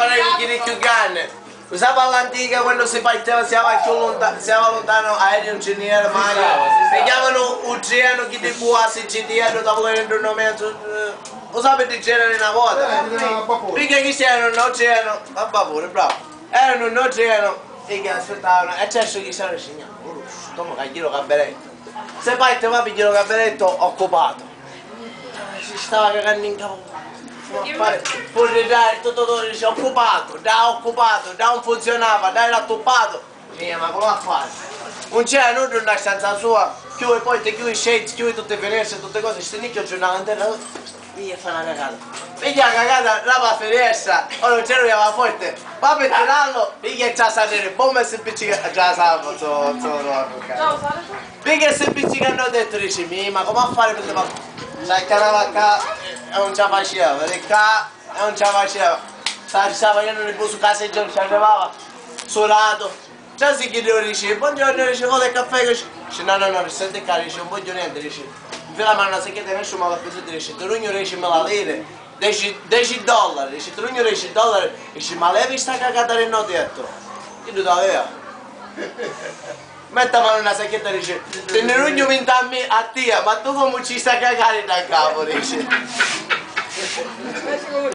parecchio chi più grande. Usava all'antica quando si parteva, si va lontano, aereo, ingegnere, mare. Pigliavano un treno che ti può assistere dopo che non ho messo. Usava di genere una volta. Perché chi c'erano non c'erano, a vapore, bravo. Erano non c'erano e che aspettavano. E c'è chi c'era il signore. Come che glielo caberetto. Se partiva per glielo caberetto occupato. Si stava cagando in capo. Pure dai, tutto dice occupato, da non funzionava, dai l'ha toppato. Ma come a fare? Non c'era nulla nella stanza sua, chiudi poi ti chiudi i shades, chiudi tutte le finestre, tutte le cose, sti nicchio giornale intera, via fa una cagata. Piglia la cagata, lava la finestra, ora non c'era va forte, va per tirarlo, piglia già salire, bomba si appiccica, già salvo, piglia si appiccica hanno detto, dici, ma come a fare per te fa? Sai che andava qua e non ce la faceva, perché qua e non ce la faceva. Stava facendo il busto casa e già non ci arrivava, solato. Già si chiedeva, dice, buongiorno, dice, vuole il caffè? Dice, no, sente caro, dice, non voglio niente, dice. Infine la mano si chiede, nessuno mi ha preso, dice, tu non dici me la lire, $10, dice, tu non $10, dice, ma lei vi sta cagata nel no detto? Io tu l'aveva. Mette la mano nella sacchetta e dice, te ne rugno vinto a me, a te, ma tu come ci stai cagare dal capo, dice.